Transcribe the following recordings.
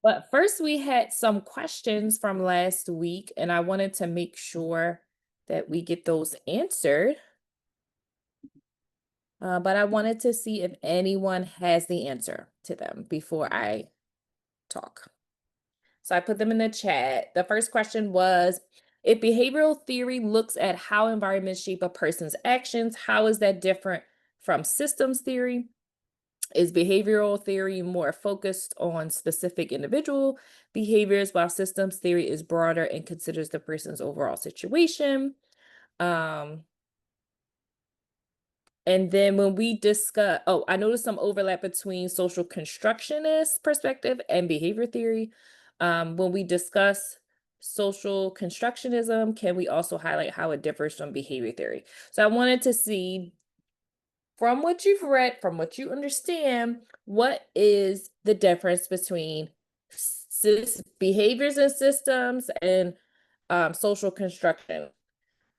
But first, we had some questions from last week, and I wanted to make sure that we get those answered. But I wanted to see if anyone has the answer to them before I talk. So I put them in the chat. The first question was, if behavioral theory looks at how environments shape a person's actions, how is that different from systems theory? Is behavioral theory more focused on specific individual behaviors, while systems theory is broader and considers the person's overall situation? Um, and then when we discuss, oh, I noticed some overlap between social constructionist perspective and behavior theory. When we discuss social constructionism, can we also highlight how it differs from behavior theory? So I wanted to see, from what you've read, from what you understand, what is the difference between behaviors and systems and social construction?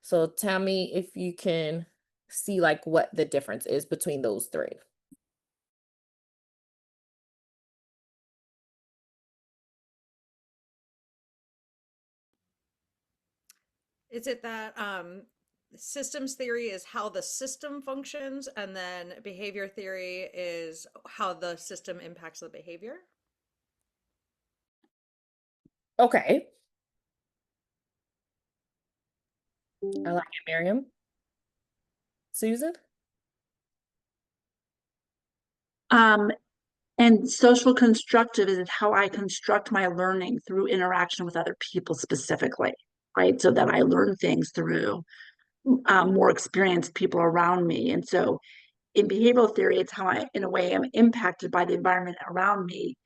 So tell me if you can see like what the difference is between those three. Is it that systems theory is how the system functions, and then behavior theory is how the system impacts the behavior? Okay. I like it, Miriam. Susan? Um, and social constructive is how I construct my learning through interaction with other people specifically, right? So that I learn things through more experienced people around me. And so in behavioral theory, it's how I, in a way, am impacted by the environment around me.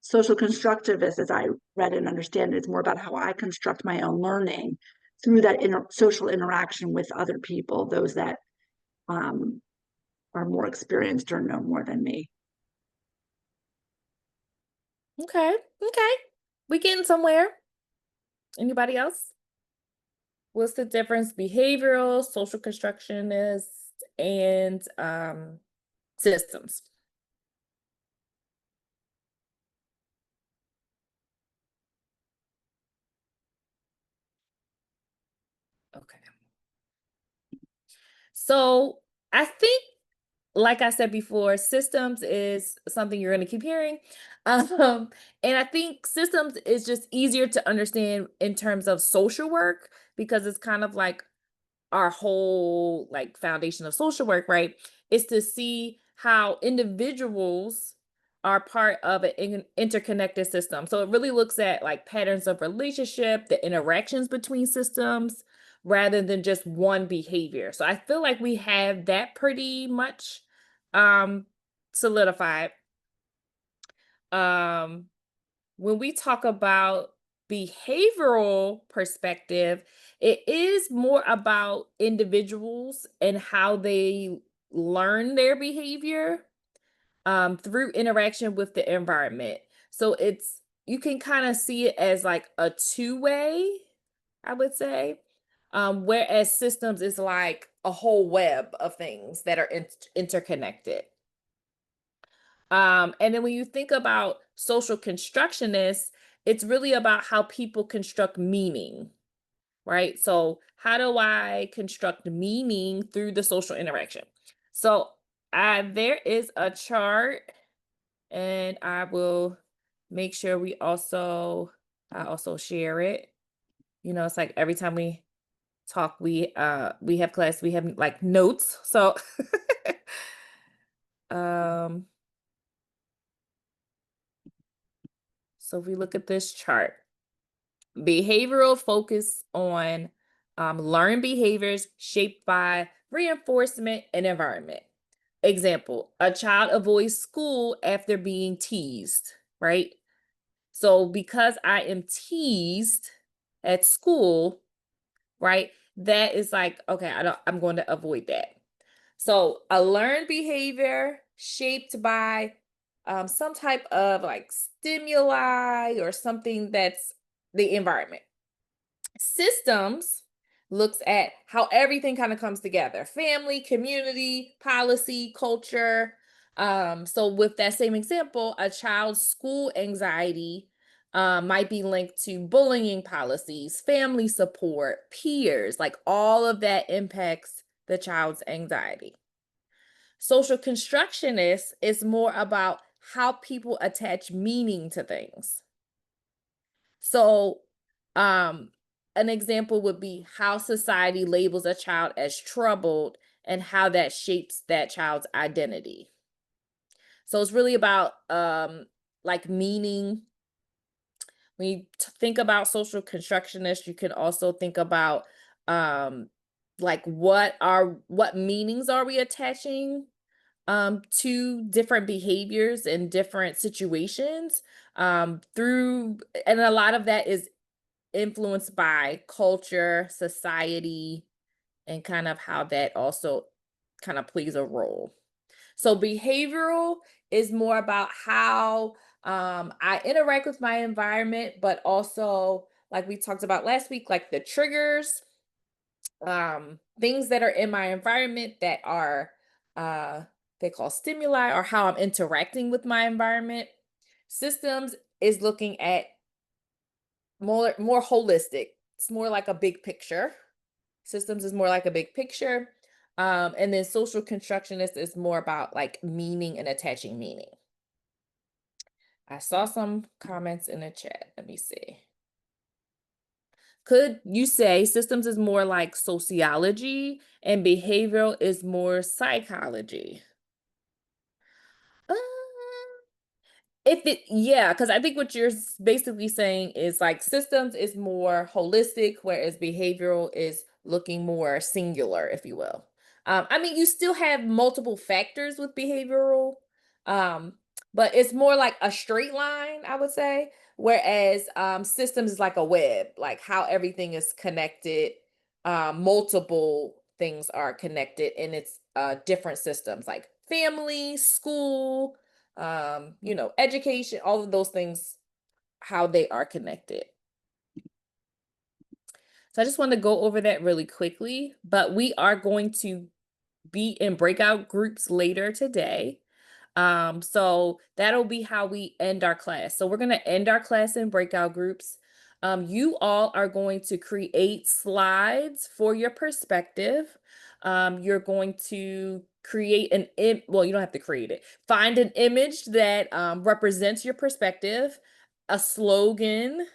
Social constructivist, as I read and understand it, is more about how I construct my own learning through that social interaction with other people, those that um, are more experienced or know more than me. Okay. Okay. We getting somewhere. Anybody else? What's the difference? Behavioral, social constructionist, and systems. Okay. So I think, like I said before, systems is something you're going to keep hearing. And I think systems is just easier to understand in terms of social work because it's kind of like our whole like foundation of social work, right? Is to see how individuals are part of an interconnected system. So it really looks at like patterns of relationship, the interactions between systems, rather than just one behavior. So I feel like we have that pretty much um solidified. Um when we talk about behavioral perspective, it is more about individuals and how they learn their behavior through interaction with the environment. So it's you can kind of see it as like a two-way, I would say. Whereas systems is like a whole web of things that are interconnected. And then when you think about social constructionists, it's really about how people construct meaning, right? So, how do I construct meaning through the social interaction? So, there is a chart, and I will make sure I also share it. You know, it's like every time we talk, we have class, we have like notes. So, um, so if we look at this chart. Behavioral focus on learned behaviors shaped by reinforcement and environment. Example, a child avoids school after being teased, right? So because I am teased at school, right? That is like, okay, I'm going to avoid that. So a learned behavior shaped by some type of like stimuli or something that's the environment. Systems looks at how everything kind of comes together: family, community, policy, culture. So with that same example, a child's school anxiety might be linked to bullying policies, family support, peers, like all of that impacts the child's anxiety. Social constructionist is more about how people attach meaning to things. So, um, an example would be how society labels a child as troubled and how that shapes that child's identity. So it's really about like meaning. When you think about social constructionists, you can also think about um like what meanings are we attaching to different behaviors and different situations through, and a lot of that is influenced by culture, society, and kind of how that also kind of plays a role. So behavioral is more about how I interact with my environment, but also, like we talked about last week, like the triggers, things that are in my environment that are uh, they call stimuli, or how I'm interacting with my environment. Systems is looking at more holistic. It's more like a big picture. Systems is more like a big picture. And then social constructionist is more about like meaning and attaching meaning. I saw some comments in the chat. Let me see. Could you say systems is more like sociology and behavioral is more psychology? Uh, If it, yeah, because I think what you're basically saying is like systems is more holistic, whereas behavioral is looking more singular, if you will. I mean, you still have multiple factors with behavioral, um, but it's more like a straight line, I would say. Whereas systems is like a web, like how everything is connected. Multiple things are connected, and it's different systems like family, school, education, all of those things, how they are connected. So I just want to go over that really quickly, but we are going to be in breakout groups later today. So that'll be how we end our class. So we're going to end our class in breakout groups. You all are going to create slides for your perspective. You're going to create well, you don't have to create it. Find an image that represents your perspective, a slogan,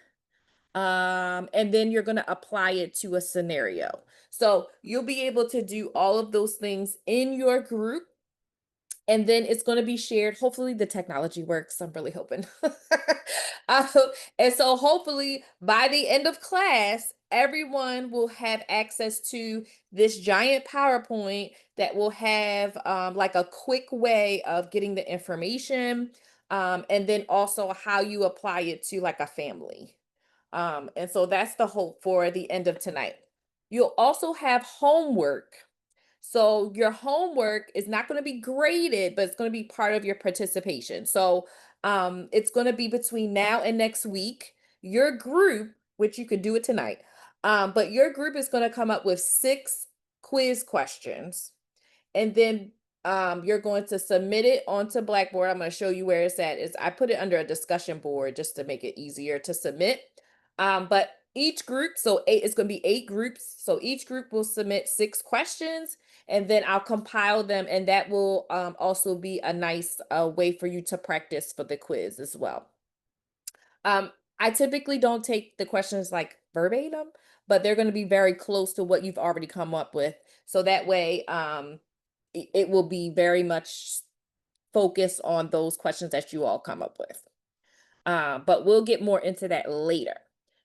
and then you're going to apply it to a scenario. So you'll be able to do all of those things in your group, and then it's going to be shared. Hopefully the technology works. I'm really hoping. Uh, and so hopefully by the end of class, everyone will have access to this giant PowerPoint that will have like a quick way of getting the information, and then also how you apply it to like a family. And so that's the hope for the end of tonight. You'll also have homework. So your homework is not going to be graded, but it's going to be part of your participation. So it's going to be between now and next week. Your group, which you could do it tonight, but your group is going to come up with 6 quiz questions, and then you're going to submit it onto Blackboard. I'm going to show you where it's at. I put it under a discussion board just to make it easier to submit. But each group, so it's going to be 8 groups. So each group will submit 6 questions, and then I'll compile them, and that will also be a nice way for you to practice for the quiz as well. I typically don't take the questions like verbatim, but they're going to be very close to what you've already come up with. So that way, it will be very much focused on those questions that you all come up with. But we'll get more into that later.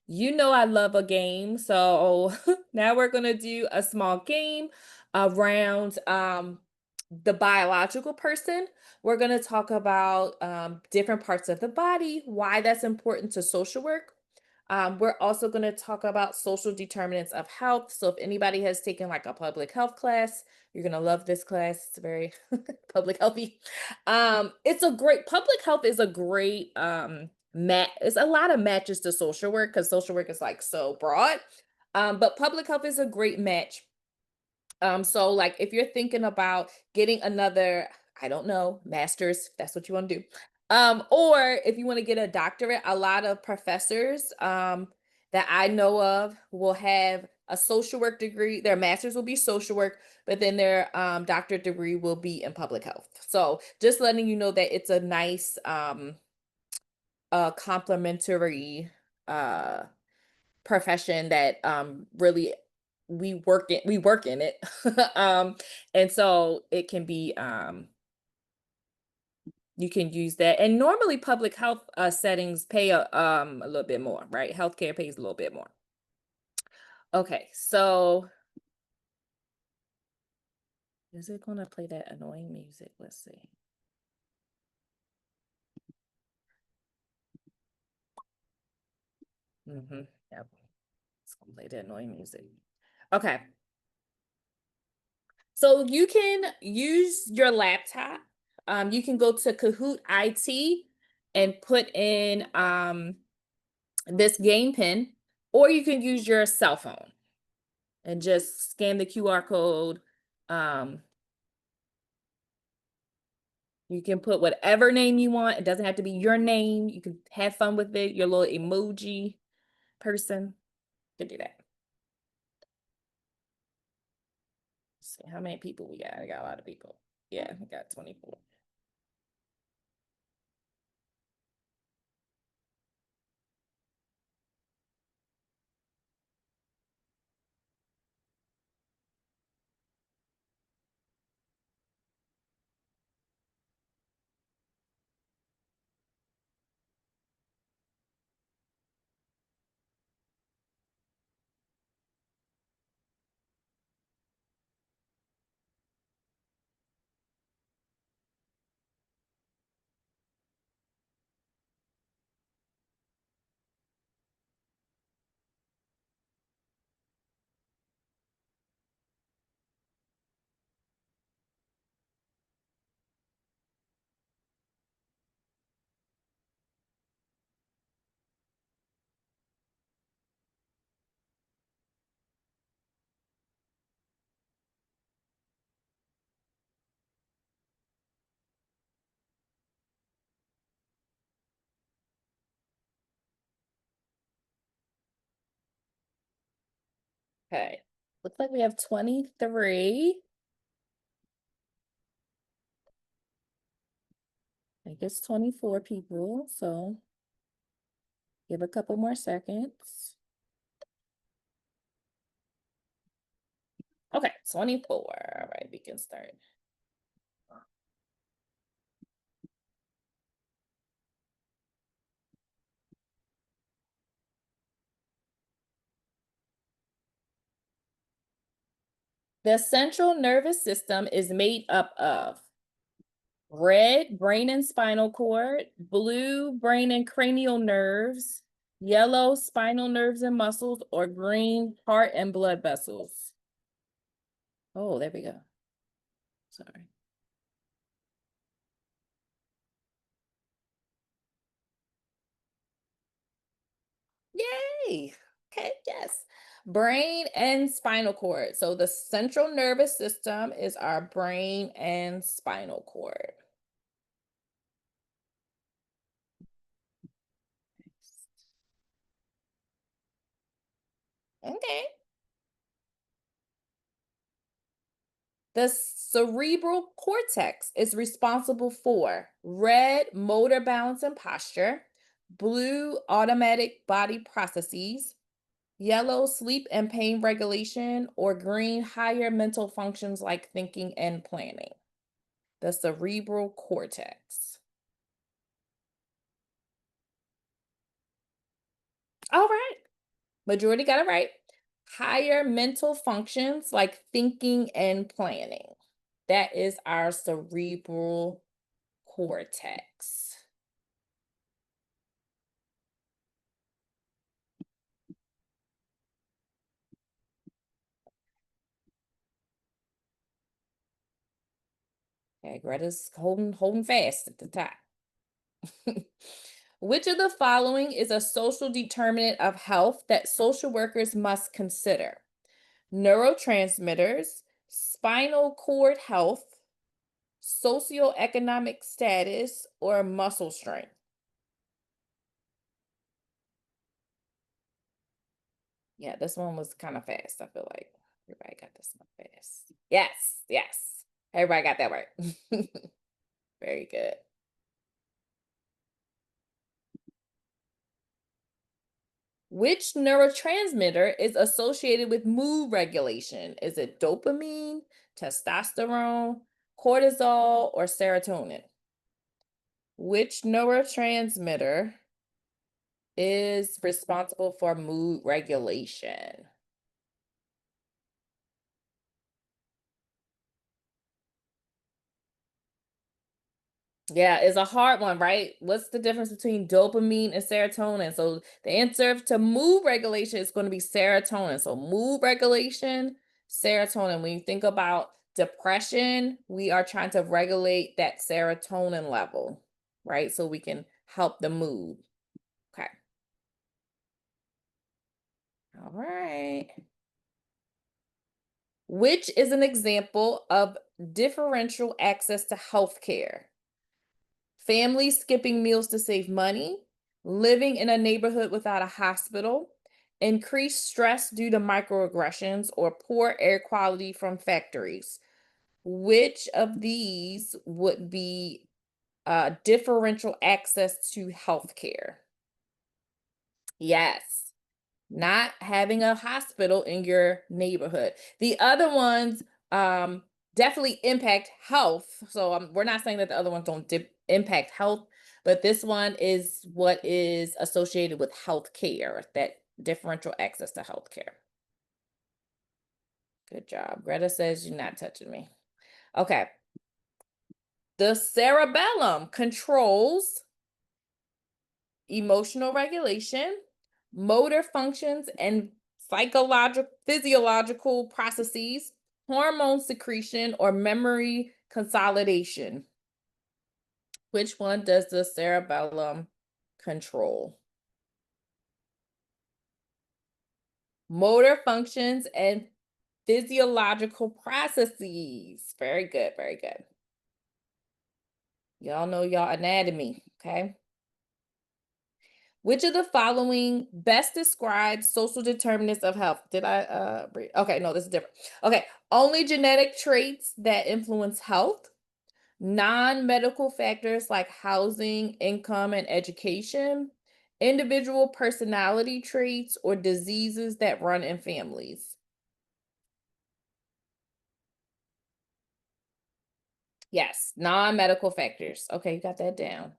You know I love a game, so now we're going to do a small game around the biological person. We're going to talk about different parts of the body, why that's important to social work. We're also going to talk about social determinants of health. So if anybody has taken like a public health class, you're going to love this class. It's very public healthy. It's a great, public health is a great it's a lot of matches to social work, because social work is like so broad. But public health is a great match. So like if you're thinking about getting another, I don't know, master's, if that's what you want to do, Or if you want to get a doctorate, a lot of professors that I know of will have a social work degree. Their master's will be social work, but then their doctorate degree will be in public health. So just letting you know that it's a nice complementary uh profession that really we work in it. um and so it can be you can use that. And normally public health settings pay a little bit more, right? Healthcare pays a little bit more. Okay, so is it gonna play that annoying music? Let's see. Yep, it's gonna play that annoying music. Okay, so you can use your laptop. You can go to Kahoot IT and put in this game pin, or you can use your cell phone and just scan the QR code. Um, you can put whatever name you want. It doesn't have to be your name. You can have fun with it. Your little emoji person. You can do that. Let's see how many people we got. I got a lot of people. Yeah, we got 24. Okay. Looks like we have 23. I guess 24 people. So give a couple more seconds. Okay, 24. All right, we can start. The central nervous system is made up of red, brain and spinal cord; blue, brain and cranial nerves; yellow, spinal nerves and muscles; or green, heart and blood vessels. Oh, there we go. Sorry. Yay! Okay, yes. Brain and spinal cord. So the central nervous system is our brain and spinal cord. Okay. The cerebral cortex is responsible for red, motor balance and posture; blue, automatic body processes; yellow, sleep and pain regulation; or green, higher mental functions like thinking and planning. The cerebral cortex. All right. Majority got it right. Higher mental functions like thinking and planning. That is our cerebral cortex. Okay, Greta's holding fast at the top. Which of the following is a social determinant of health that social workers must consider? Neurotransmitters, spinal cord health, socioeconomic status, or muscle strength? Yeah, this one was kind of fast. I feel like everybody got this one fast. Yes, yes. Everybody got that right. Very good. Which neurotransmitter is associated with mood regulation? Is it dopamine, testosterone, cortisol, or serotonin? Which neurotransmitter is responsible for mood regulation? Yeah, it's a hard one, right? What's the difference between dopamine and serotonin? So the answer to mood regulation is going to be serotonin. So mood regulation, serotonin. When you think about depression, we are trying to regulate that serotonin level, right? So we can help the mood. Okay. All right. Which is an example of differential access to healthcare? Families skipping meals to save money, living in a neighborhood without a hospital, increased stress due to microaggressions, or poor air quality from factories. Which of these would be differential access to healthcare? Yes. Not having a hospital in your neighborhood. The other ones definitely impact health. So we're not saying that the other ones don't impact health, but this one is what is associated with health care, that differential access to health care. Good job. Greta says you're not touching me. Okay. The cerebellum controls emotional regulation, motor functions, and physiological processes, hormone secretion, or memory consolidation. Which one does the cerebellum control? Motor functions and physiological processes. Very good, very good. Y'all know y'all anatomy, okay? Which of the following best describes social determinants of health? Did I read? Okay, no, this is different. Okay, only genetic traits that influence health, non-medical factors like housing, income, and education, individual personality traits, or diseases that run in families. Yes, non-medical factors. Okay, you got that down.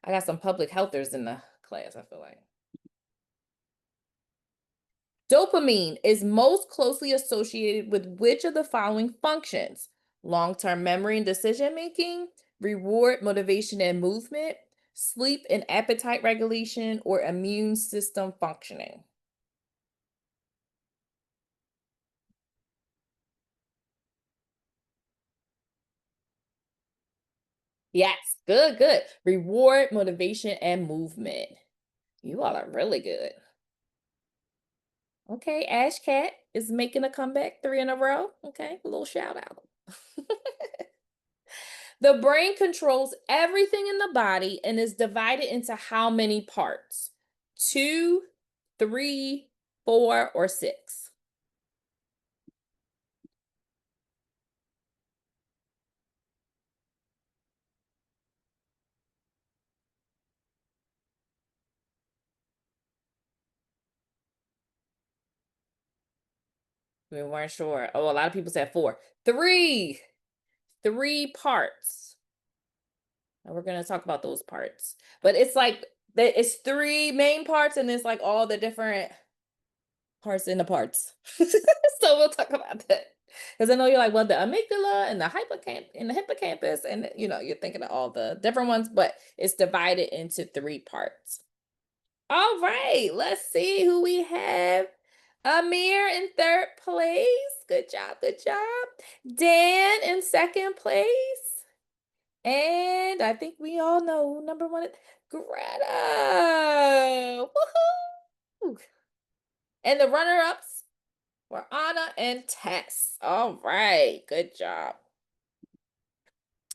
I got some public healthers in the class, I feel like. Dopamine is most closely associated with which of the following functions? Long-term memory and decision making, reward, motivation, and movement, sleep and appetite regulation, or immune system functioning. Yes, good, good. Reward, motivation, and movement. You all are really good. Okay, Ash Cat is making a comeback 3 in a row. Okay, a little shout out. The brain controls everything in the body and is divided into how many parts? 2, 3, 4, or 6? We weren't sure. Oh, a lot of people said 4. 3. 3 parts. And we're going to talk about those parts. But it's like it's 3 main parts and it's like all the different parts in the parts. So we'll talk about that. Because I know you're like, well, the amygdala and the hippocampus, and you're thinking of all the different ones, but it's divided into 3 parts. All right, let's see who we have. Amir in 3rd place. Good job, good job. Dan in 2nd place. And I think we all know number 1, Greta. Woohoo! And the runner-ups were Anna and Tess. All right, good job.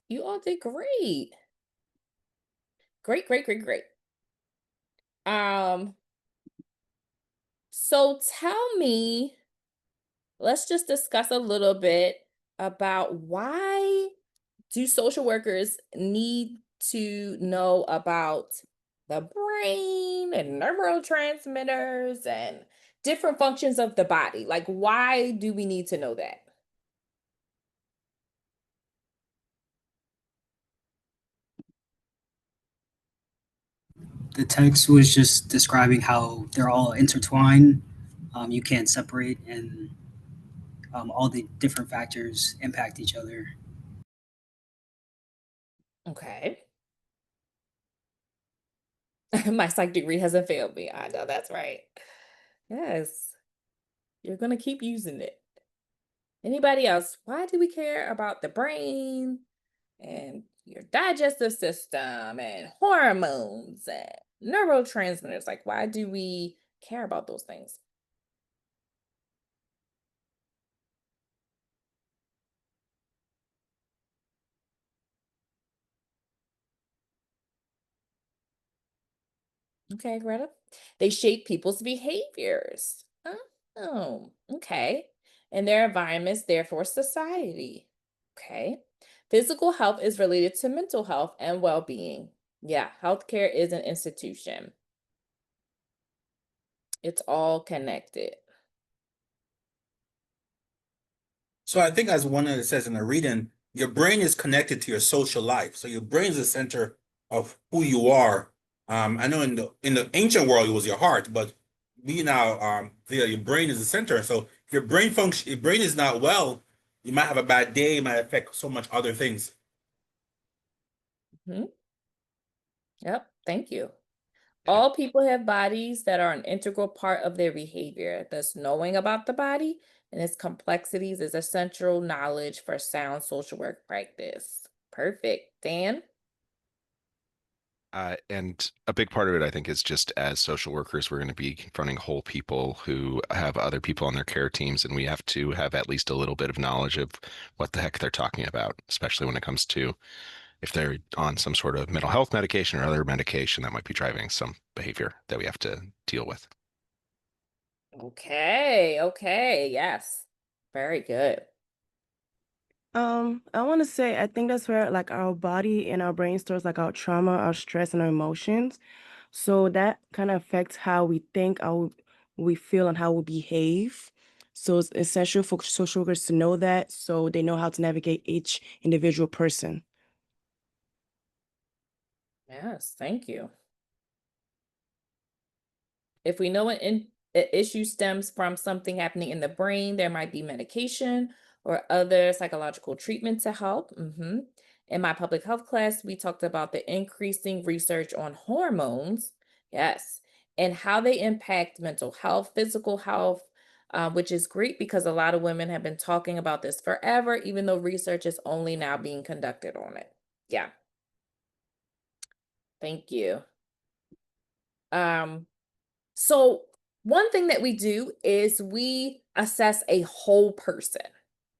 You all did great. Great, great, great, great. Um, so tell me, let's just discuss a little bit about why do social workers need to know about the brain and neurotransmitters and different functions of the body? Like, why do we need to know that? The text was just describing how they're all intertwined. You can't separate, and all the different factors impact each other. Okay. My psych degree hasn't failed me. I know that's right. Yes, you're going to keep using it. Anybody else? Why do we care about the brain and your digestive system and hormones and neurotransmitters? Like, why do we care about those things? Okay, Greta. They shape people's behaviors. Oh, okay. And their environments, therefore, society. Okay. Physical health is related to mental health and well being. Yeah, healthcare is an institution, it's all connected. So I think as one of it says in the reading, your brain is connected to your social life. So your brain is the center of who you are. I know in the ancient world it was your heart, but we now your brain is the center. So if your brain is not well, you might have a bad day, it might affect so much other things. Mhm. Yep, thank you. All people have bodies that are an integral part of their behavior. Thus, knowing about the body and its complexities is essential knowledge for sound social work practice. Perfect. Dan? And a big part of it, I think, is just as social workers, we're going to be confronting whole people who have other people on their care teams, and we have to have at least a little bit of knowledge of what the heck they're talking about, especially when it comes to if they're on some sort of mental health medication or other medication that might be driving some behavior that we have to deal with. Okay, okay, yes. Very good. I want to say I think that's where like our body and our brain stores like our trauma, our stress, and our emotions. So that kind of affects how we think, how we feel, and how we behave. So it's essential for social workers to know that so they know how to navigate each individual person. Yes, thank you. If we know an issue stems from something happening in the brain, there might be medication or other psychological treatment to help. In my public health class, we talked about the increasing research on hormones, yes, and how they impact mental health, physical health, which is great because a lot of women have been talking about this forever, even though research is only now being conducted on it. Yeah, thank you. Um, So, one thing that we do is we assess a whole person,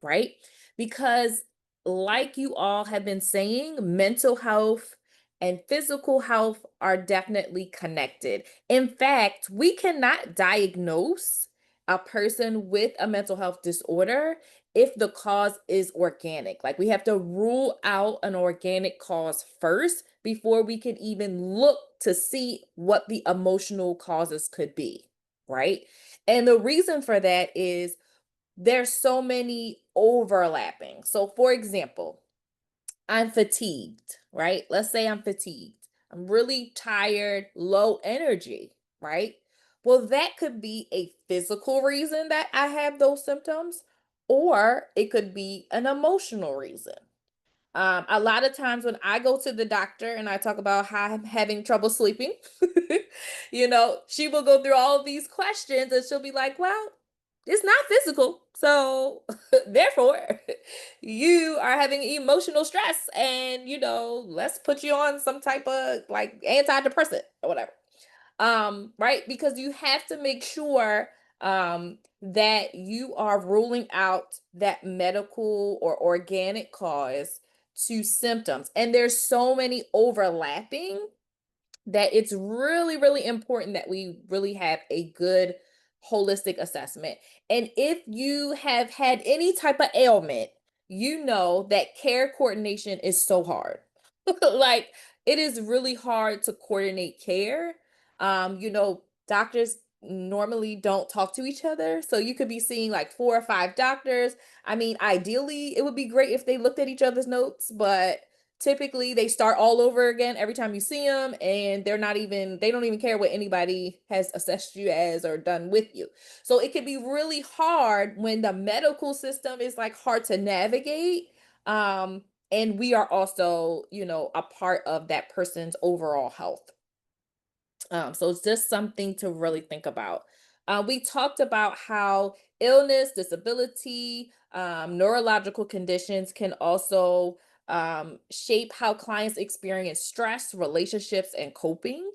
right? Because, like you all have been saying, mental health and physical health are definitely connected. In fact, we cannot diagnose a person with a mental health disorder if the cause is organic. Like, we have to rule out an organic cause first before we can even look to see what the emotional causes could be, right? And the reason for that is there's so many overlapping. So, for example, I'm fatigued, right? Let's say I'm fatigued. I'm really tired, low energy, right? Well, that could be a physical reason that I have those symptoms, or it could be an emotional reason. A lot of times when I go to the doctor and I talk about how I'm having trouble sleeping, she will go through all of these questions and she'll be like, well, it's not physical. So therefore, you are having emotional stress and, let's put you on some type of like antidepressant or whatever. Right? Because you have to make sure that you are ruling out that medical or organic cause to symptoms. And there's so many overlapping that it's really, really important that we really have a good holistic assessment. And if you have had any type of ailment, you know that care coordination is so hard. Like, it is really hard to coordinate care. Doctors normally don't talk to each other. So you could be seeing like 4 or 5 doctors. I mean, ideally, it would be great if they looked at each other's notes, but typically they start all over again every time you see them, and they don't even care what anybody has assessed you as or done with you. So it can be really hard when the medical system is like hard to navigate. And we are also, a part of that person's overall health. So it's just something to really think about. We talked about how illness, disability, neurological conditions can also shape how clients experience stress, relationships, and coping.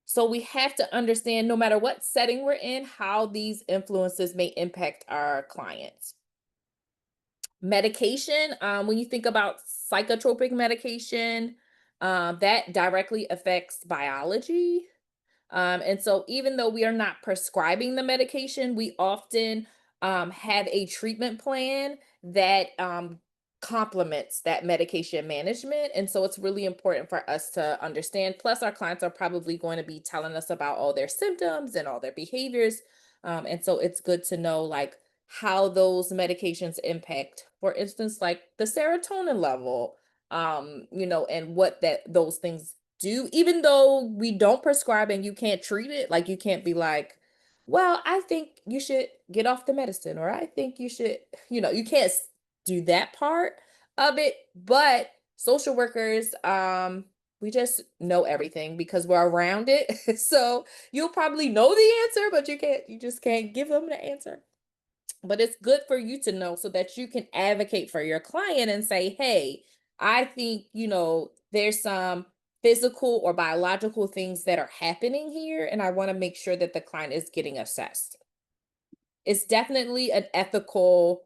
So we have to understand, no matter what setting we're in, how these influences may impact our clients. Medication, when you think about psychotropic medication, that directly affects biology. And so even though we are not prescribing the medication, we often have a treatment plan that complements that medication management. And so it's really important for us to understand. Plus, our clients are probably going to be telling us about all their symptoms and all their behaviors. And so it's good to know like how those medications impact, for instance, like the serotonin level, and what those things do, even though we don't prescribe and you can't treat it. Like, you can't be like, well, I think you should get off the medicine, or I think you should, you can't do that part of it. But social workers, we just know everything because we're around it. So you'll probably know the answer, but you just can't give them the answer. But it's good for you to know so that you can advocate for your client and say, hey, I think, there's some physical or biological things that are happening here, and I want to make sure that the client is getting assessed. It's definitely an ethical,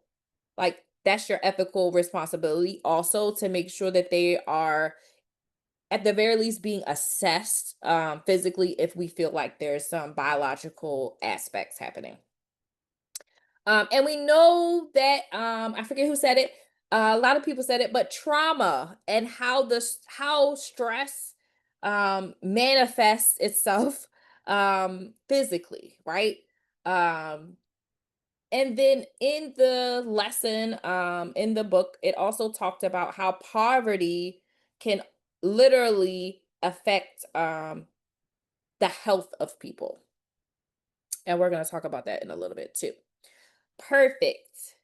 like, that's your ethical responsibility also, to make sure that they are at the very least being assessed physically if we feel like there's some biological aspects happening. And we know that, I forget who said it. A lot of people said it, but trauma and how stress manifests itself physically, right? And then in the lesson, in the book, it also talked about how poverty can literally affect the health of people. And we're going to talk about that in a little bit too. Perfect.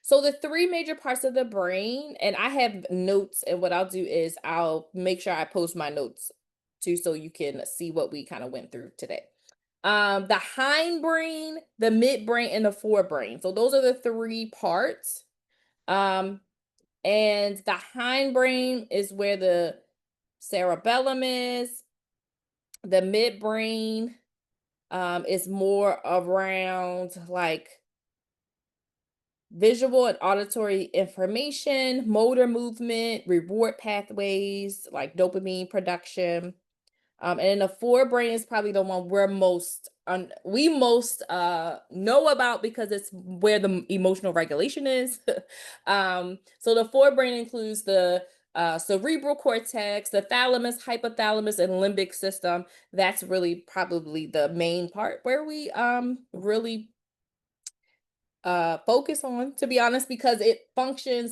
So the 3 major parts of the brain, and I have notes, and what I'll do is I'll make sure I post my notes too, so you can see what we kind of went through today. The hindbrain, the midbrain, and the forebrain. So those are the 3 parts. And the hindbrain is where the cerebellum is. The midbrain is more around like visual and auditory information, motor movement, reward pathways like dopamine production. And then the forebrain is probably the one we most know about because it's where the emotional regulation is. So the forebrain includes the cerebral cortex, the thalamus, hypothalamus, and limbic system. That's really probably the main part where we really focus on, to be honest, because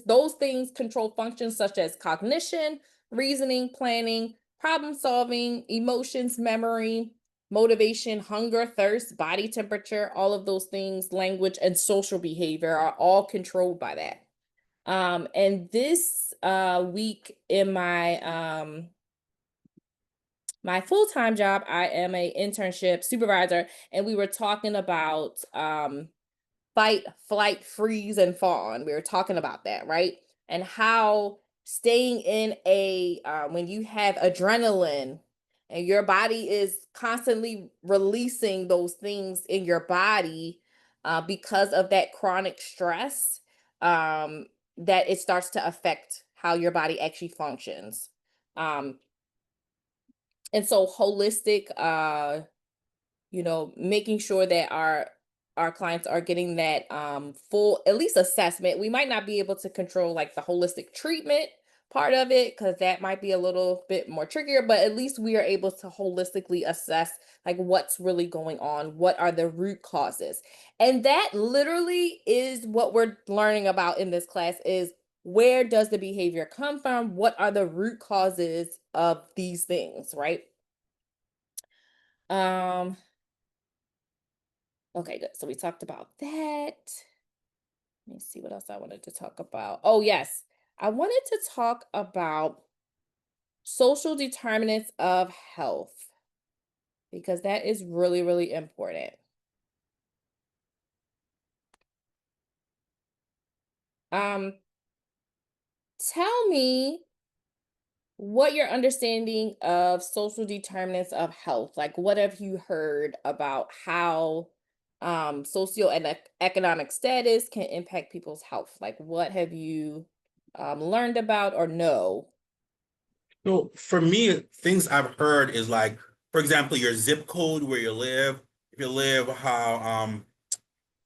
those things control functions such as cognition, reasoning, planning, problem solving, emotions, memory, motivation, hunger, thirst, body temperature. All of those things, language, and social behavior are all controlled by that. And this week in my full-time job, I am a internship supervisor, and we were talking about fight, flight, freeze, and fawn. We were talking about that, right? And how staying in when you have adrenaline and your body is constantly releasing those things in your body, because of that chronic stress, that it starts to affect how your body actually functions. Um, and so holistic, making sure that our clients are getting that full at least assessment. We might not be able to control like the holistic treatment part of it because that might be a little bit more trickier, but at least we are able to holistically assess like what's really going on, what are the root causes. And that literally is what we're learning about in this class is where does the behavior come from? What are the root causes of these things, right? Um Okay, good. So we talked about that. Let me see what else I wanted to talk about. Oh, yes. I wanted to talk about social determinants of health because that is really, really important. Um, Tell me what your understanding of social determinants of health. Like, what have you heard about how socio and economic status can impact people's health? Like, what have you learned about or know? So for me, things I've heard is like, for example, your zip code where you live, if you live, how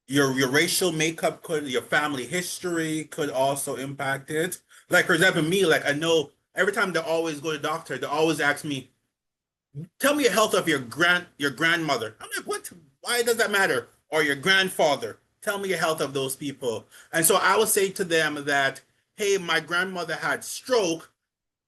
your racial makeup could, your family history could also impact it. Like for example, me, like I know every time they always go to the doctor, they always ask me, tell me the health of your grandmother. I'm like, what? Why does that matter? Or your grandfather. Tell me the health of those people. And so I would say to them that, hey, my grandmother had stroke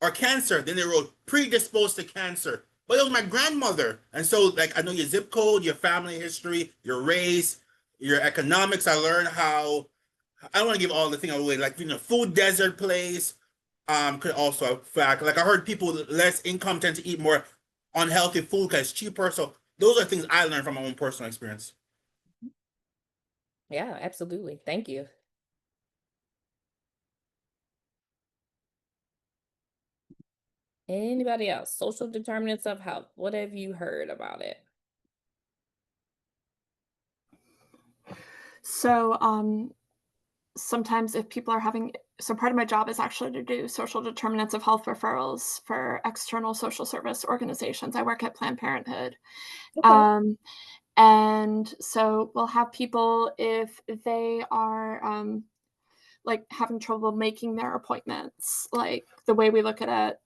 or cancer. Then they wrote predisposed to cancer. But it was my grandmother. And so, like, I know your zip code, your family history, your race, your economics. I learned how, I don't want to give all the thing away, like, food desert place could also affect. Like, I heard people with less income tend to eat more unhealthy food because it's cheaper. So, those are things I learned from my own personal experience. Yeah, absolutely. Thank you. Anybody else? Social determinants of health. What have you heard about it? So sometimes if people are having, so part of my job is actually to do social determinants of health referrals for external social service organizations. I work at Planned Parenthood. Okay. And so we'll have people if they are like having trouble making their appointments, like the way we look at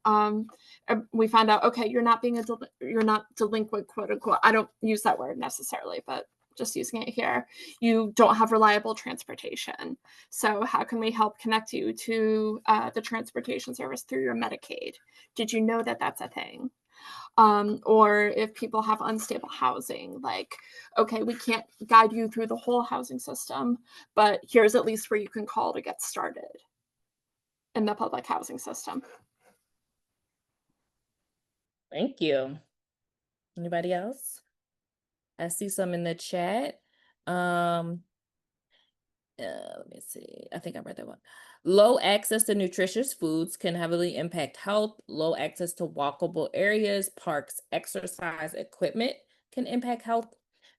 it, we find out, okay, you're not being you're not delinquent, quote unquote. I don't use that word necessarily, but just using it here. You don't have reliable transportation. So how can we help connect you to the transportation service through your Medicaid? Did you know that that's a thing? Or if people have unstable housing, like, okay, we can't guide you through the whole housing system, but here's at least where you can call to get started in the public housing system. Thank you. Anybody else? I see some in the chat. Let me see. I think I read that one. Low access to nutritious foods can heavily impact health. Low access to walkable areas, parks, exercise equipment can impact health.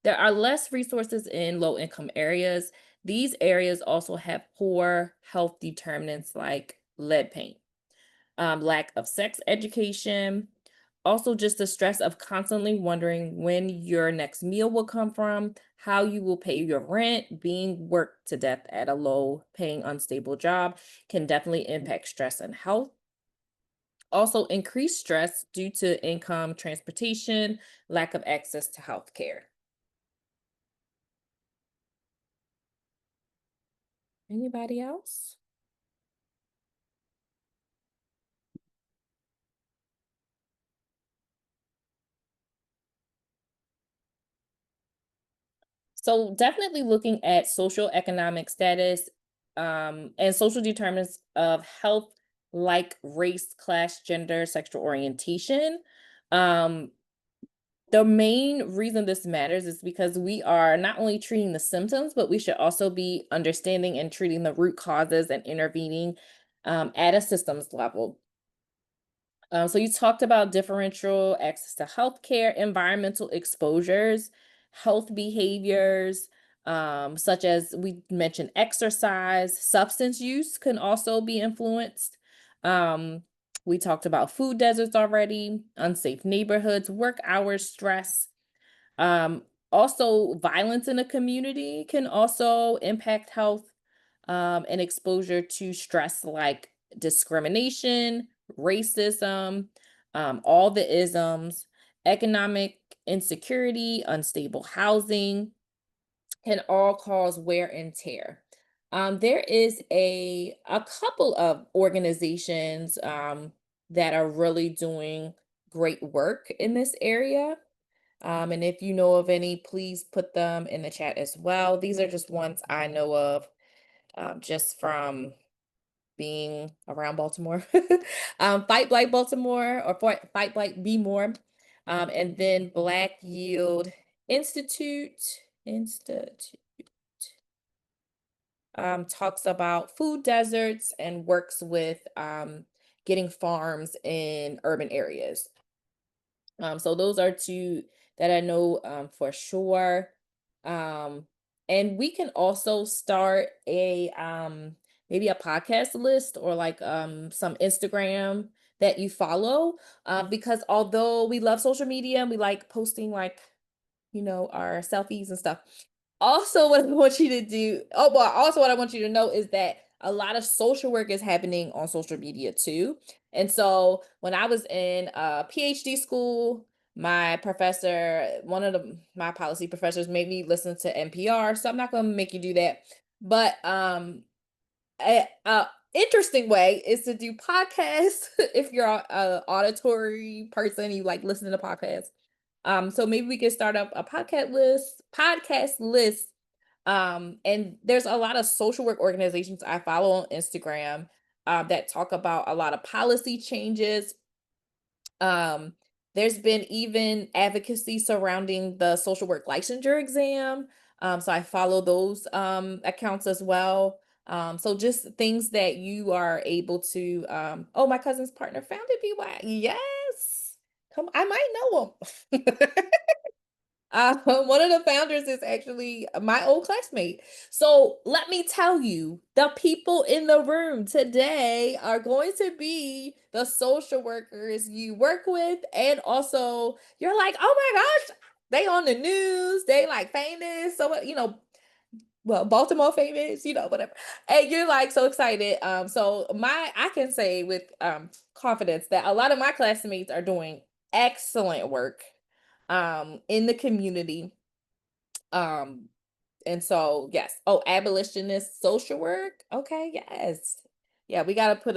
There are less resources in low income areas. These areas also have poor health determinants like lead paint, lack of sex education, also just the stress of constantly wondering when your next meal will come from, how you will pay your rent, being worked to death at a low paying, unstable job can definitely impact stress and health. Also, increased stress due to income, transportation, lack of access to health care. Anybody else? So definitely looking at social economic status and social determinants of health like race, class, gender, sexual orientation. Um, the main reason this matters is because we are not only treating the symptoms, but we should also be understanding and treating the root causes and intervening at a systems level. So you talked about differential access to healthcare, environmental exposures, health behaviors, such as we mentioned exercise, substance use can also be influenced. We talked about food deserts already, unsafe neighborhoods, work hours, stress. Um, Also, violence in a community can also impact health, and exposure to stress like discrimination, racism, all the isms, economic insecurity, unstable housing can all cause wear and tear. There is a couple of organizations that are really doing great work in this area. And if you know of any, please put them in the chat as well. These are just ones I know of, just from being around Baltimore. Fight Blight Baltimore, or Fight Blight Be More. And then Black Yield Institute talks about food deserts and works with getting farms in urban areas. So those are two that I know for sure. Um, and we can also start a maybe a podcast list, or like some Instagram that you follow, because although we love social media and we like posting, like, our selfies and stuff. Also, what I want you to do, oh, well, also what I want you to know is that a lot of social work is happening on social media too. And so when I was in PhD school, my professor, my policy professors made me listen to NPR. So I'm not going to make you do that. But a interesting way is to do podcasts if you're a auditory person, you like listening to podcasts. So maybe we could start up a podcast list. And there's a lot of social work organizations I follow on Instagram that talk about a lot of policy changes. Um, there's been even advocacy surrounding the social work licensure exam. So I follow those accounts as well. So just things that you are able to, oh, my cousin's partner founded BY. Yes. Come, I might know him. One of the founders is actually my old classmate. So let me tell you, the people in the room today are going to be the social workers you work with. And also, you're like, oh my gosh, they on the news, they like famous. So, well, Baltimore famous, whatever. And you're like so excited. So I can say with confidence that a lot of my classmates are doing excellent work in the community. Um, and so yes. Oh, abolitionist social work. Okay, yes. Yeah, we gotta put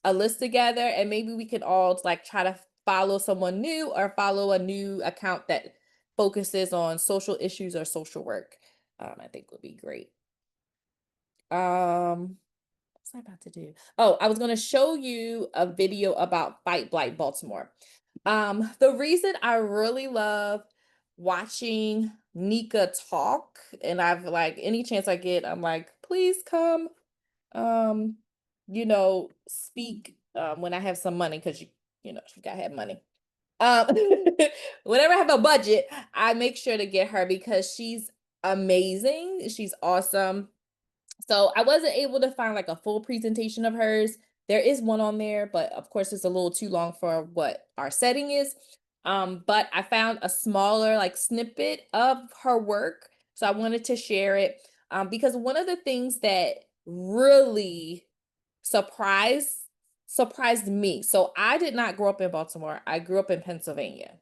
a list together, and maybe we could all like try to follow someone new or follow a new account that focuses on social issues or social work. I think would be great. What's I about to do? Oh, I was going to show you a video about Fight Blight Baltimore. The reason I really love watching Nika talk, and I've like any chance I get, I'm like, please come, speak when I have some money, because she gotta have money. Um, Whenever I have a budget, I make sure to get her because she's amazing. She's awesome. So I wasn't able to find like a full presentation of hers. There is one on there, but of course it's a little too long for what our setting is. But I found a smaller like snippet of her work. So I wanted to share it because one of the things that really surprised surprised me. So I did not grow up in Baltimore. I grew up in Pennsylvania,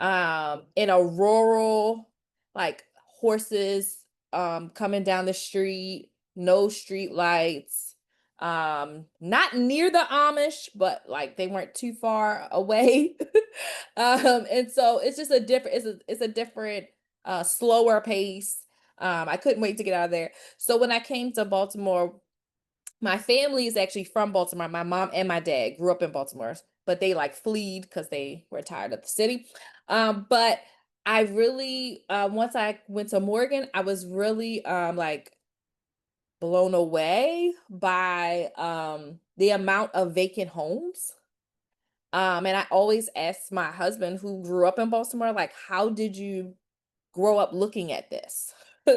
in a rural, like horses coming down the street, no street lights, not near the Amish, but like they weren't too far away. And so it's just a different slower pace. I couldn't wait to get out of there. So when I came to Baltimore, my family is actually from Baltimore. My mom and my dad grew up in Baltimore, but they like fled because they were tired of the city. But I really, once I went to Morgan, I was really like blown away by the amount of vacant homes. And I always ask my husband, who grew up in Baltimore, like, how did you grow up looking at this?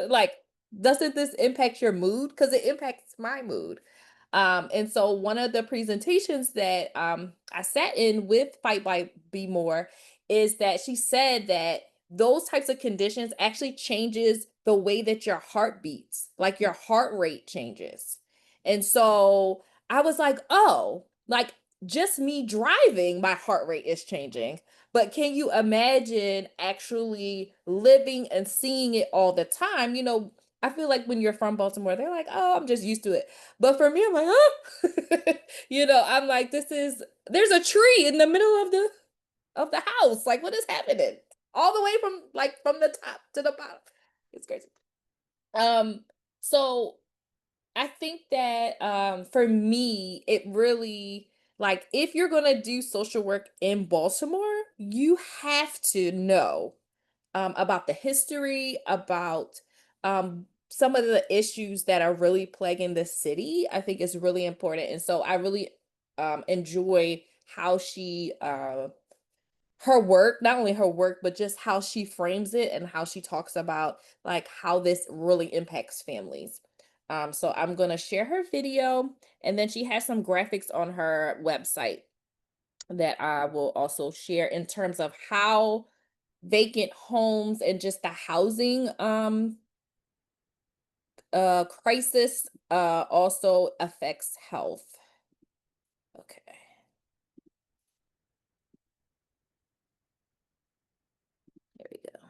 Like, doesn't this impact your mood? Because it impacts my mood. And so one of the presentations that I sat in with Fight by Be More is that she said that those types of conditions actually changes the way that your heart beats, like your heart rate changes. And so I was like, oh, like just me driving, my heart rate is changing. But can you imagine actually living and seeing it all the time? I feel like when you're from Baltimore, they're like, oh, I'm just used to it. But for me, I'm like, oh, I'm like, there's a tree in the middle of the house. Like, what is happening? All the way from the top to the bottom. It's crazy. So I think that for me, it really, like, if you're gonna do social work in Baltimore, you have to know about the history, about some of the issues that are really plaguing the city. I think is really important. And so I really enjoy how she her work, not only her work, but just how she frames it and how she talks about like how this really impacts families. So I'm gonna share her video, and then she has some graphics on her website that I will also share in terms of how vacant homes and just the housing crisis also affects health. Okay. There we go.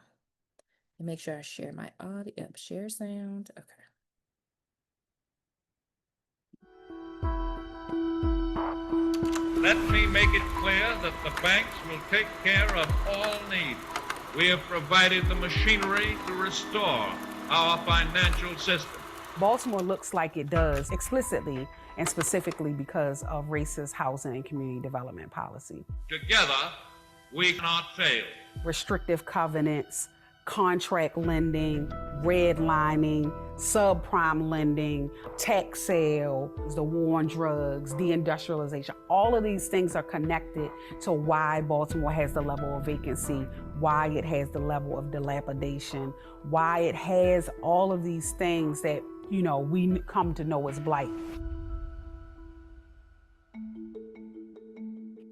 And make sure I share my audio. Yep, share sound. Okay. Let me make it clear that the banks will take care of all needs. We have provided the machinery to restore our financial system. Baltimore looks like it does explicitly and specifically because of racist housing and community development policy. Together, we cannot fail. Restrictive covenants, contract lending, redlining, subprime lending, tax sales, the war on drugs, deindustrialization, all of these things are connected to why Baltimore has the level of vacancy, why it has the level of dilapidation, why it has all of these things that, we come to know as blight.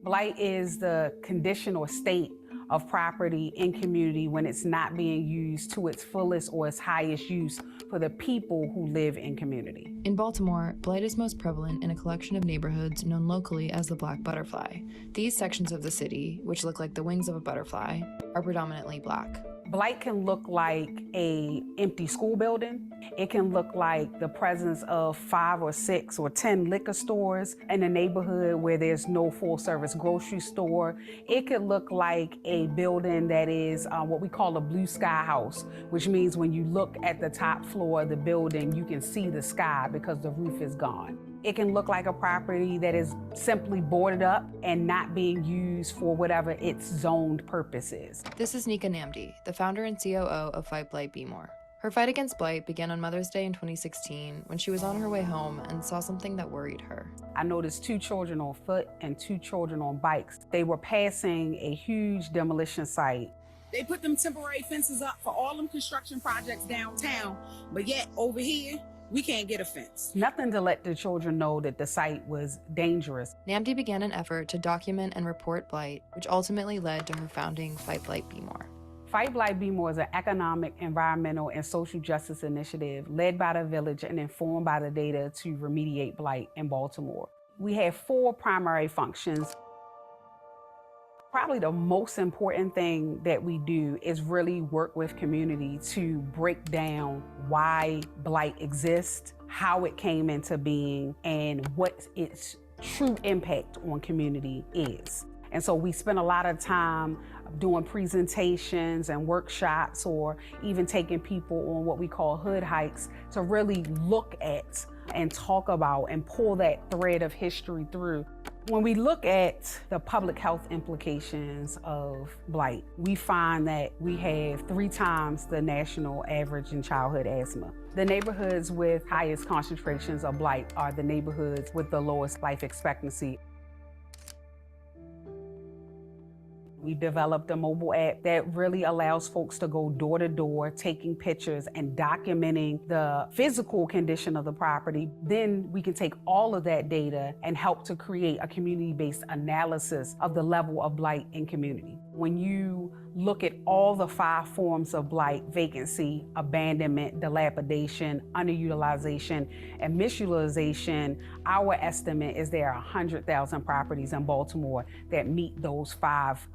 Blight is the condition or state of property in community when it's not being used to its fullest or its highest use for the people who live in community. In Baltimore, blight is most prevalent in a collection of neighborhoods known locally as the Black Butterfly. These sections of the city, which look like the wings of a butterfly, are predominantly Black. Blight can look like an empty school building. It can look like the presence of 5 or 6 or 10 liquor stores in a neighborhood where there's no full-service grocery store. It could look like a building that is what we call a blue sky house, which means when you look at the top floor of the building, you can see the sky because the roof is gone. It can look like a property that is simply boarded up and not being used for whatever its zoned purpose is. This is Nika Namdi, the founder and COO of Fight Blight Be More. Her fight against blight began on Mother's Day in 2016 when she was on her way home and saw something that worried her. I noticed 2 children on foot and 2 children on bikes. They were passing a huge demolition site. They put them temporary fences up for all them construction projects downtown, but yet over here, we can't get a fence. Nothing to let the children know that the site was dangerous. Namdi began an effort to document and report blight, which ultimately led to her founding Fight Blight Be More. Fight Blight Be More is an economic, environmental, and social justice initiative led by the village and informed by the data to remediate blight in Baltimore. We have 4 primary functions. Probably the most important thing that we do is really work with community to break down why blight exists, how it came into being, and what its true impact on community is. And so we spend a lot of time doing presentations and workshops, or even taking people on what we call hood hikes to really look at and talk about and pull that thread of history through. When we look at the public health implications of blight, we find that we have 3 times the national average in childhood asthma. The neighborhoods with highest concentrations of blight are the neighborhoods with the lowest life expectancy. We developed a mobile app that really allows folks to go door to door, taking pictures and documenting the physical condition of the property. Then we can take all of that data and help to create a community-based analysis of the level of blight in community. When you look at all the 5 forms of blight: vacancy, abandonment, dilapidation, underutilization, and misutilization, our estimate is there are 100,000 properties in Baltimore that meet those 5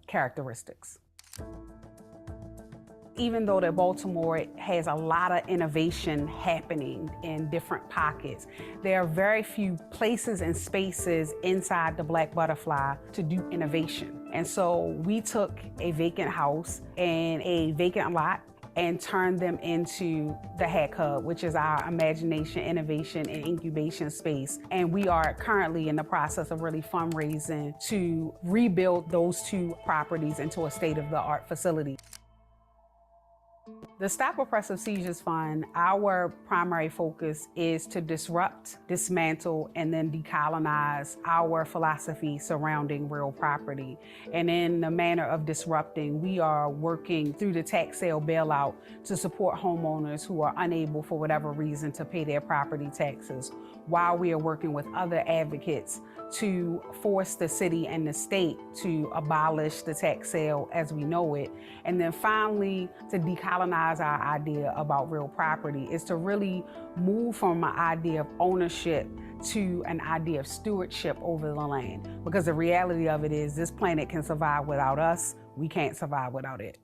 characteristics. Even though that Baltimore has a lot of innovation happening in different pockets, there are very few places and spaces inside the Black Butterfly to do innovation. And so we took a vacant house and a vacant lot and turned them into the Hack Hub, which is our imagination, innovation, and incubation space. And we are currently in the process of really fundraising to rebuild those 2 properties into a state-of-the-art facility. The Stop Oppressive Seizures Fund, our primary focus is to disrupt, dismantle, and then decolonize our philosophy surrounding real property. And in the manner of disrupting, we are working through the tax sale bailout to support homeowners who are unable for whatever reason to pay their property taxes, while we are working with other advocates to force the city and the state to abolish the tax sale as we know it. And then finally, to decolonize our idea about real property is to really move from an idea of ownership to an idea of stewardship over the land. Because the reality of it is this planet can survive without us. We can't survive without it.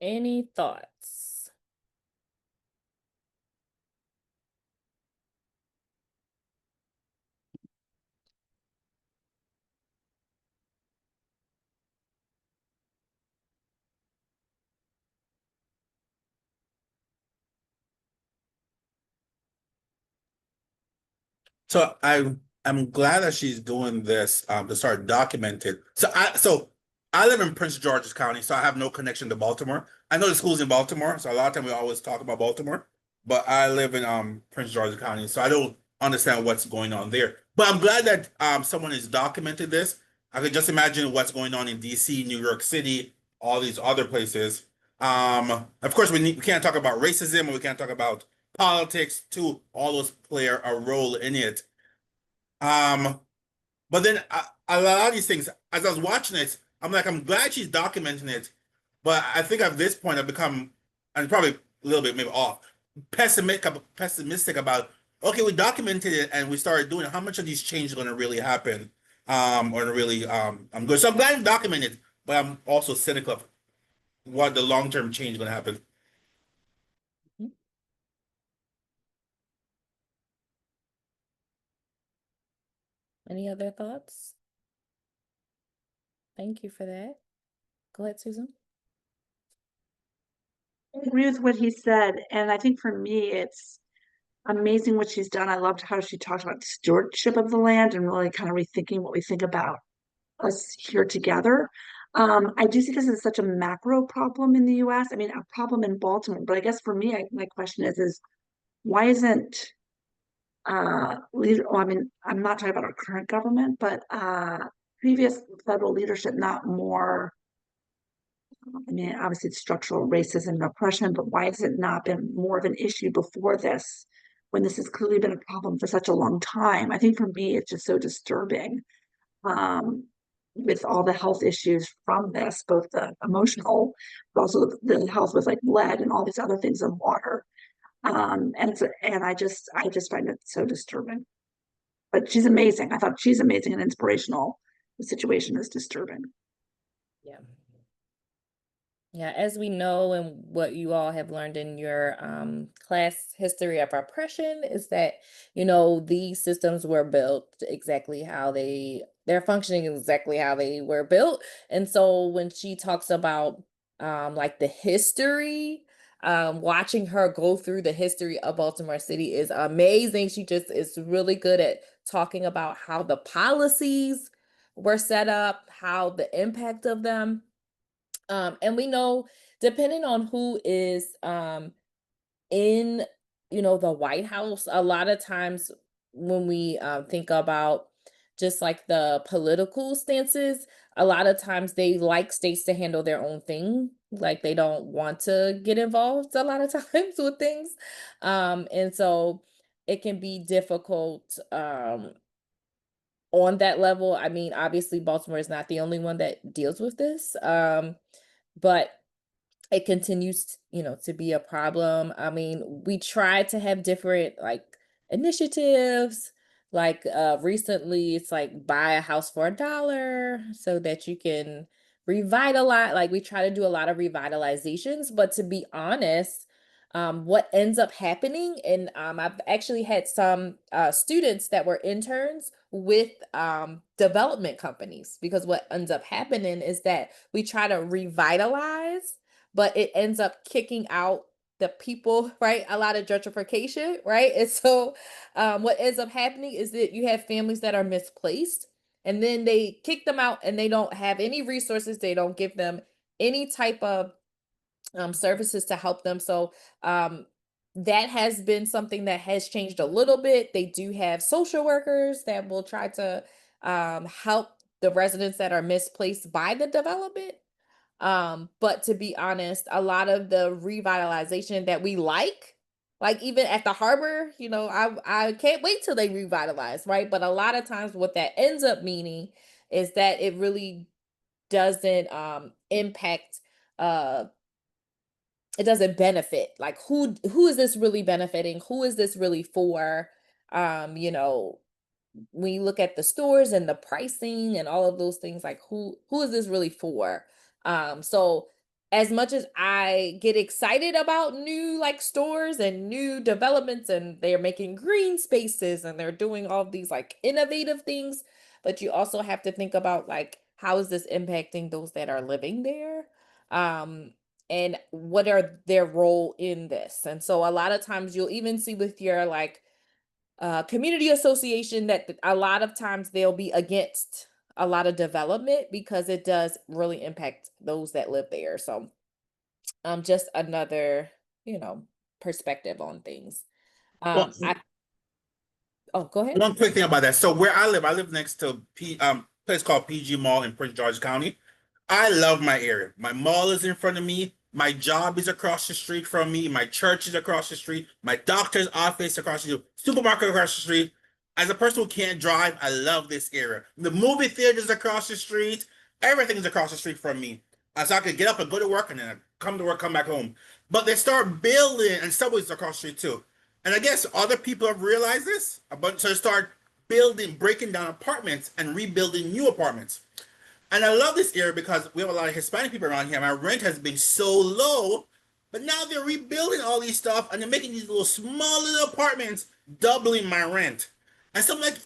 Any thoughts? So I'm glad that she's doing this to start documenting. So I live in Prince George's County, so I have no connection to Baltimore. I know the school's in Baltimore, so a lot of time we always talk about Baltimore, but I live in Prince George's County, so I don't understand what's going on there. But I'm glad that someone is documenting this. I could just imagine what's going on in DC, New York City, all these other places. Of course, we can't talk about racism, or we can't talk about politics too. All those play a role in it. Um, but then a lot of these things, as I was watching it, I'm like, I'm glad she's documenting it, but I think at this point I've become, and probably a little bit maybe off, pessimistic about, okay, we documented it and we started doing it. How much of these changes are going to really happen? Or really I'm good. So I'm glad to document it, but I'm also cynical of what the long-term change is going to happen. Any other thoughts? Thank you for that. Go ahead, Susan. I agree with what he said. And I think for me, it's amazing what she's done. I loved how she talked about stewardship of the land and really kind of rethinking what we think about us here together. I do see this as such a macro problem in the US. I mean, a problem in Baltimore, but I guess for me, my question is why isn't well, I mean, I'm not talking about our current government, but previous federal leadership not more, I mean, obviously it's structural racism and oppression, but why has it not been more of an issue before this when this has clearly been a problem for such a long time? I think for me, it's just so disturbing um, with all the health issues from this, both the emotional, but also the health with like lead and all these other things in water. And I just find it so disturbing. But she's amazing. I thought she's amazing and inspirational. The situation is disturbing. Yeah. Yeah, as we know, and what you all have learned in your class history of oppression is that, these systems were built exactly how they're functioning exactly how they were built. And so when she talks about like the history, watching her go through the history of Baltimore City is amazing. She just is really good at talking about how the policies were set up, how the impact of them. And we know, depending on who is in, the White House, a lot of times when we think about just like the political stances, a lot of times they like states to handle their own thing. Like they don't want to get involved a lot of times with things. And so it can be difficult on that level. I mean, obviously, Baltimore is not the only one that deals with this. But it continues, to be a problem. I mean, we try to have different like initiatives. Like recently, it's like buy a house for $1 so that you can revitalize. Like we try to do a lot of revitalizations, but to be honest, what ends up happening, and I've actually had some students that were interns with development companies, because what ends up happening is that we try to revitalize, but it ends up kicking out the people, right? A lot of gentrification, right? And so what ends up happening is that you have families that are misplaced, and then they kick them out and they don't have any resources. They don't give them any type of services to help them. So that has been something that has changed a little bit. They do have social workers that will try to help the residents that are misplaced by the development. But to be honest, a lot of the revitalization that we like even at the harbor, I can't wait till they revitalize, right? But a lot of times what that ends up meaning is that it really doesn't impact uh it doesn't benefit. Like who is this really benefiting? Who is this really for? When you look at the stores and the pricing and all of those things, like who is this really for? So as much as I get excited about new like stores and new developments, and they're making green spaces and they're doing all of these like innovative things, but you also have to think about like how is this impacting those that are living there? Um and what are their role in this? And so a lot of times you'll even see with your like community association that a lot of times they'll be against a lot of development because it does really impact those that live there. So just another, perspective on things. Well, I Oh, go ahead. one quick thing about that. So where I live next to place called PG Mall in Prince George County. I love my area. My mall is in front of me. My job is across the street from me. My church is across the street. My doctor's office across the street. Supermarket across the street. As a person who can't drive, I love this area. The movie theater's across the street. Everything is across the street from me. So I could get up and go to work and then come to work, come back home. But they start building, and subways across the street too. And I guess other people have realized this, so they start building, breaking down apartments and rebuilding new apartments. And I love this area because we have a lot of Hispanic people around here. My rent has been so low, but now they're rebuilding all these stuff and they're making these little small little apartments, doubling my rent. And so I'm like,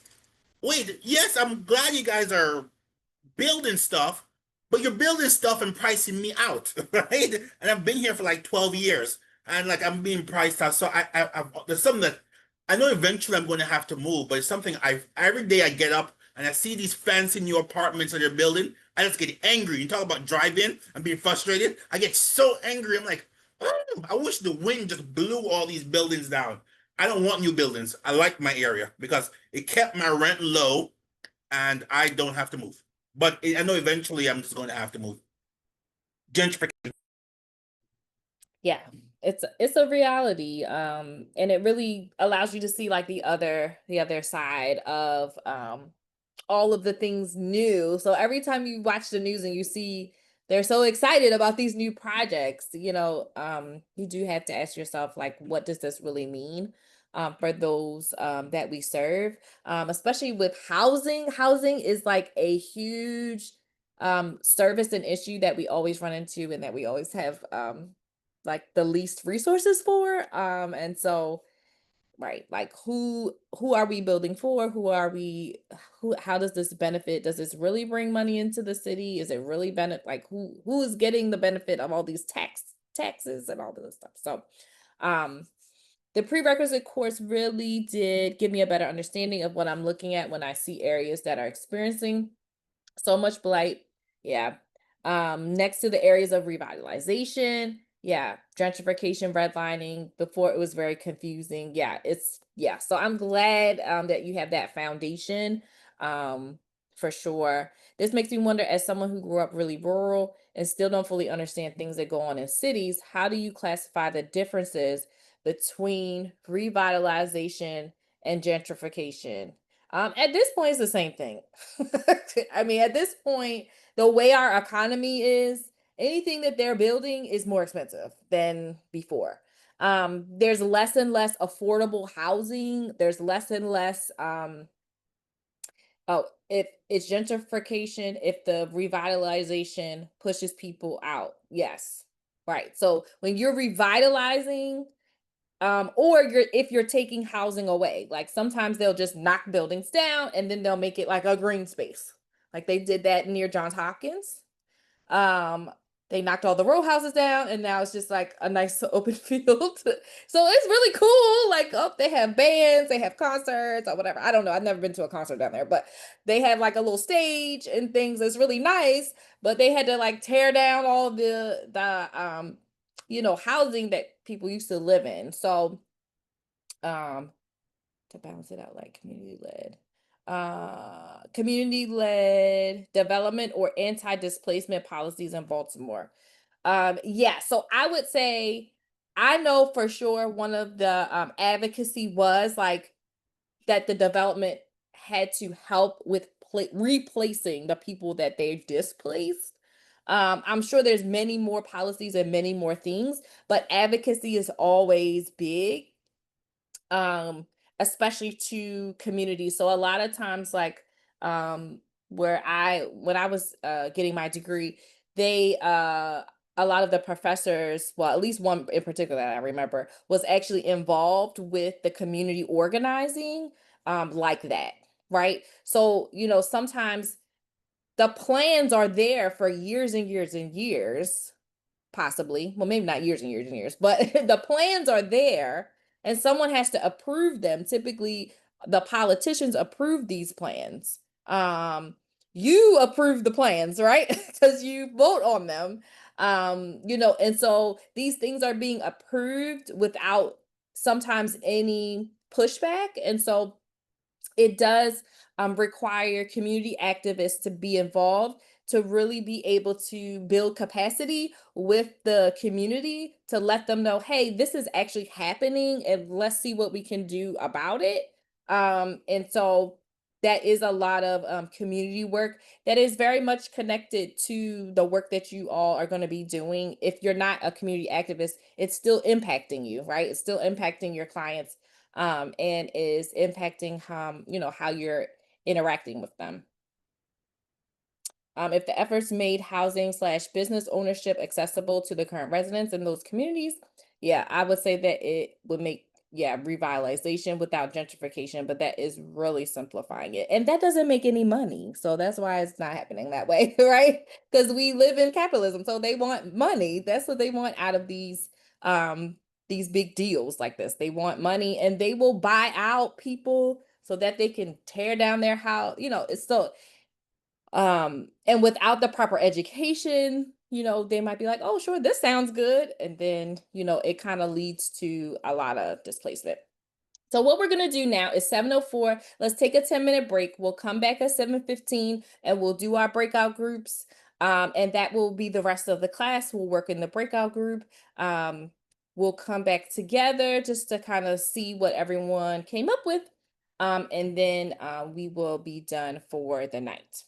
wait, yes, I'm glad you guys are building stuff, but you're building stuff and pricing me out, right? And I've been here for like 12 years, and like I'm being priced out. So there's something that I know eventually I'm going to have to move, but it's something every day I get up and I see these fancy new apartments that they're building. I just get angry. You talk about driving and being frustrated. I get so angry. I'm like, oh, I wish the wind just blew all these buildings down. I don't want new buildings. I like my area because it kept my rent low and I don't have to move. But I know eventually I'm just going to have to move. Gentrification. Yeah, it's a reality. And it really allows you to see like the other side of all of the things new. So every time you watch the news and you see they're so excited about these new projects, you do have to ask yourself, like, what does this really mean for those that we serve? Especially with housing. Housing is like a huge service and issue that we always run into and that we always have like the least resources for. And so right, like who are we building for? How does this benefit? Does this really bring money into the city? Is it really benefit, like who is getting the benefit of all these taxes and all this stuff? So um the prerequisite course really did give me a better understanding of what I'm looking at when I see areas that are experiencing so much blight. Yeah. Next to the areas of revitalization, Yeah, gentrification, redlining. Before it was very confusing. Yeah, yeah. So I'm glad that you have that foundation, um, for sure. This makes me wonder, as someone who grew up really rural and still don't fully understand things that go on in cities, how do you classify the differences between revitalization and gentrification? At this point, it's the same thing. I mean, at this point, the way our economy is, anything that they're building is more expensive than before. There's less and less affordable housing. There's less and less oh, if it's gentrification, if the revitalization pushes people out. Yes. Right. So when you're revitalizing, or if you're taking housing away, like sometimes they'll just knock buildings down and then they'll make it like a green space. Like they did that near Johns Hopkins. Um, they knocked all the row houses down and now it's just like a nice open field. So it's really cool. Like, oh, they have bands, they have concerts or whatever. I don't know. I've never been to a concert down there, but they have like a little stage and things. It's really nice, but they had to like tear down all the housing that people used to live in. So um to balance it out, like community led development or anti-displacement policies in Baltimore. Yeah, so I would say, I know for sure one of the advocacy was like that the development had to help with replacing the people that they've displaced. I'm sure there's many more policies and many more things, but advocacy is always big, um especially to communities. So a lot of times, like, when I was getting my degree, they a lot of the professors, well, at least one in particular that I remember, was actually involved with the community organizing, like that, right? So sometimes the plans are there for years and years and years, possibly, well, maybe not years and years and years, but the plans are there and someone has to approve them. Typically the politicians approve these plans. You approve the plans, right? Because you vote on them. And so these things are being approved without sometimes any pushback, and so it does require community activists to be involved, to really be able to build capacity with the community, to let them know, hey, this is actually happening and let's see what we can do about it. And so that is a lot of community work that is very much connected to the work that you all are going to be doing. If you're not a community activist, it's still impacting you, right? It's still impacting your clients, and is impacting how you're interacting with them. If the efforts made housing slash business ownership accessible to the current residents in those communities, yeah, I would say that it would make, yeah, revitalization without gentrification, but that is really simplifying it. And that doesn't make any money. So that's why it's not happening that way, right? Because we live in capitalism. So they want money. That's what they want out of these big deals like this. They want money and they will buy out people so that they can tear down their house. It's so and without the proper education, they might be like, oh, sure, this sounds good. And then, it kind of leads to a lot of displacement. So what we're going to do now is 7:04. Let's take a 10-minute break. We'll come back at 7:15 and we'll do our breakout groups. And that will be the rest of the class. We'll work in the breakout group. We'll come back together just to kind of see what everyone came up with. And then we will be done for the night.